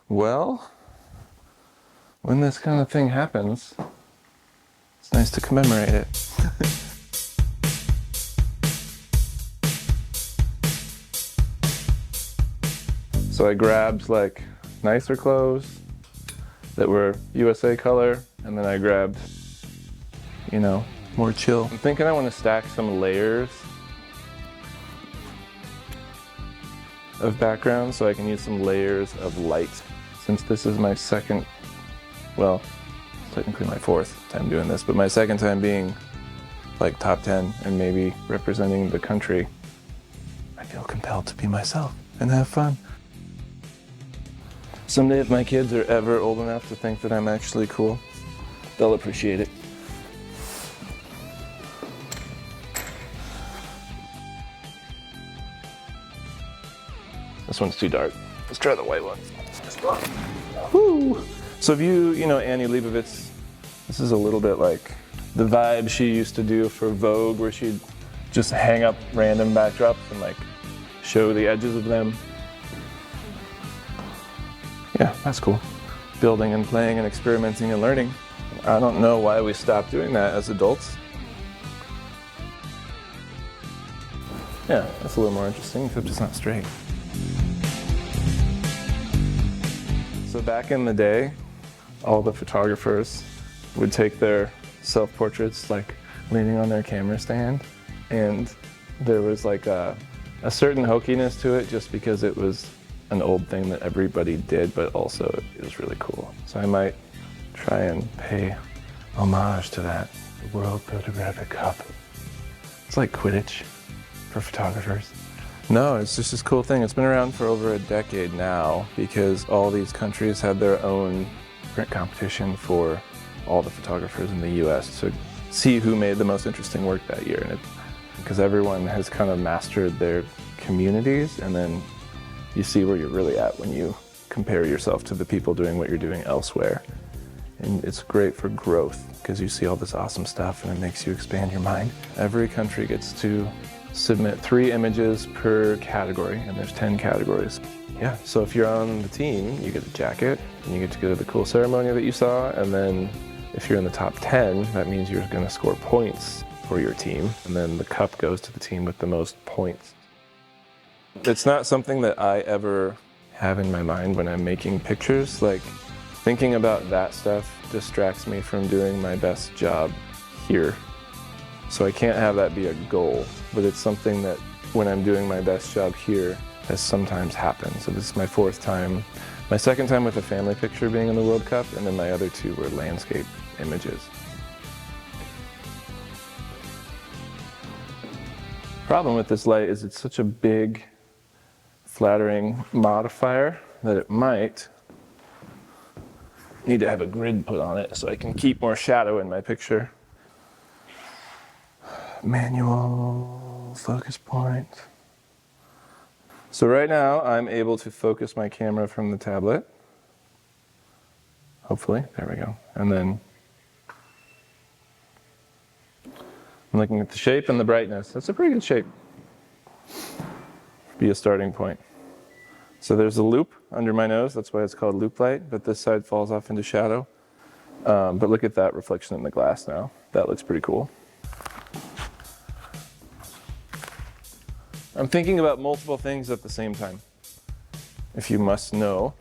Well, when this kind of thing happens, it's nice to commemorate it. So I grabbed like nicer clothes that were USA color, and then I grabbed, you know, more chill. I'm thinking I want to stack some layers of background so I can use some layers of light. Since this is my second, well, technically my fourth time doing this, but my second time being like top 10 and maybe representing the country, I feel compelled to be myself and have fun. Someday if my kids are ever old enough to think that I'm actually cool, they'll appreciate it. This one's too dark. Let's try the white one. Woo! So if you know Annie Leibovitz, this is a little bit like the vibe she used to do for Vogue, where she'd just hang up random backdrops and like show the edges of them. Yeah, that's cool. Building and playing and experimenting and learning. I don't know why we stopped doing that as adults. Yeah, that's a little more interesting, except it's not straight. So back in the day, all the photographers would take their self-portraits like leaning on their camera stand, and there was like a certain hokiness to it just because it was an old thing that everybody did, but also it was really cool. So I might try and pay homage to that. The World Photographic Cup. It's like Quidditch for photographers. No, it's just this cool thing. It's been around for over a decade now because all these countries had their own print competition for all the photographers in the US to see who made the most interesting work that year. And because everyone has kind of mastered their communities, and then you see where you're really at when you compare yourself to the people doing what you're doing elsewhere. And it's great for growth because you see all this awesome stuff and it makes you expand your mind. Every country gets to submit 3 images per category, and there's 10 categories. Yeah, so if you're on the team, you get a jacket and you get to go to the cool ceremony that you saw, and then if you're in the top 10, that means you're going to score points for your team, and then the cup goes to the team with the most points. It's not something that I ever have in my mind when I'm making pictures. Like, thinking about that stuff distracts me from doing my best job here. So I can't have that be a goal, but it's something that when I'm doing my best job here has sometimes happened. So this is my 4th time. My 2nd time with a family picture being in the World Cup, and then my other 2 were landscape images. Problem with this light is it's such a big, flattering modifier that it might need to have a grid put on it so I can keep more shadow in my picture. Manual focus point. So right now I'm able to focus my camera from the tablet. Hopefully, there we go. And then I'm looking at the shape and the brightness. That's a pretty good shape. Be a starting point. So there's a loop under my nose, that's why it's called loop light, but this side falls off into shadow. But look at that reflection in the glass now. That looks pretty cool. I'm thinking about multiple things at the same time, if you must know.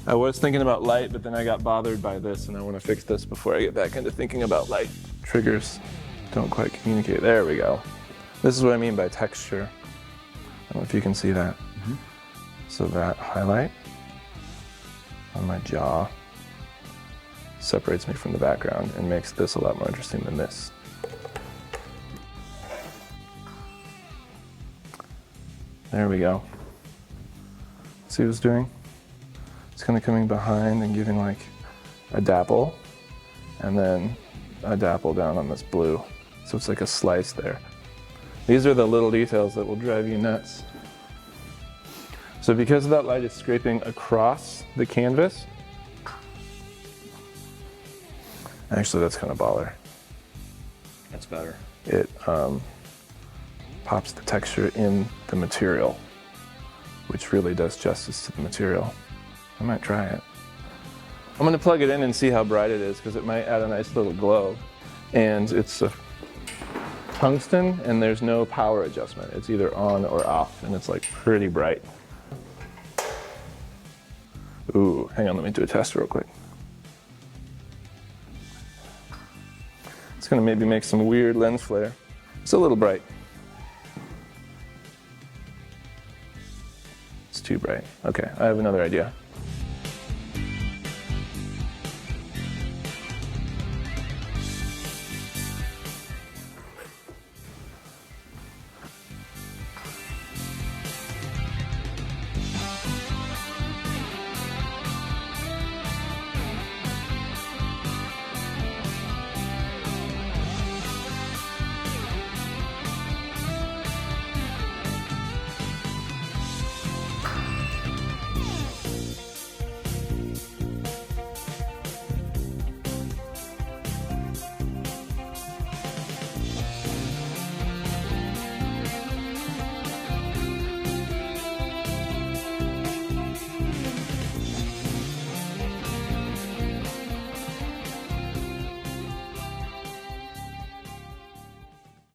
I was thinking about light, but then I got bothered by this, and I want to fix this before I get back into thinking about light. Triggers don't quite communicate. There we go. This is what I mean by texture. I don't know if you can see that. Mm-hmm. So that highlight on my jaw separates me from the background and makes this a lot more interesting than this. There we go. See what it's doing? It's kind of coming behind and giving like a dapple, and then a dapple down on this blue. So it's like a slice there. These are the little details that will drive you nuts. So because of that light is scraping across the canvas, actually that's kind of baller. That's better. It pops the texture in the material, which really does justice to the material. I might try it. I'm gonna plug it in and see how bright it is because it might add a nice little glow. And it's a tungsten and there's no power adjustment. It's either on or off and it's like pretty bright. Ooh, hang on, let me do a test real quick. It's gonna maybe make some weird lens flare. It's a little bright. It's too bright. Okay, I have another idea.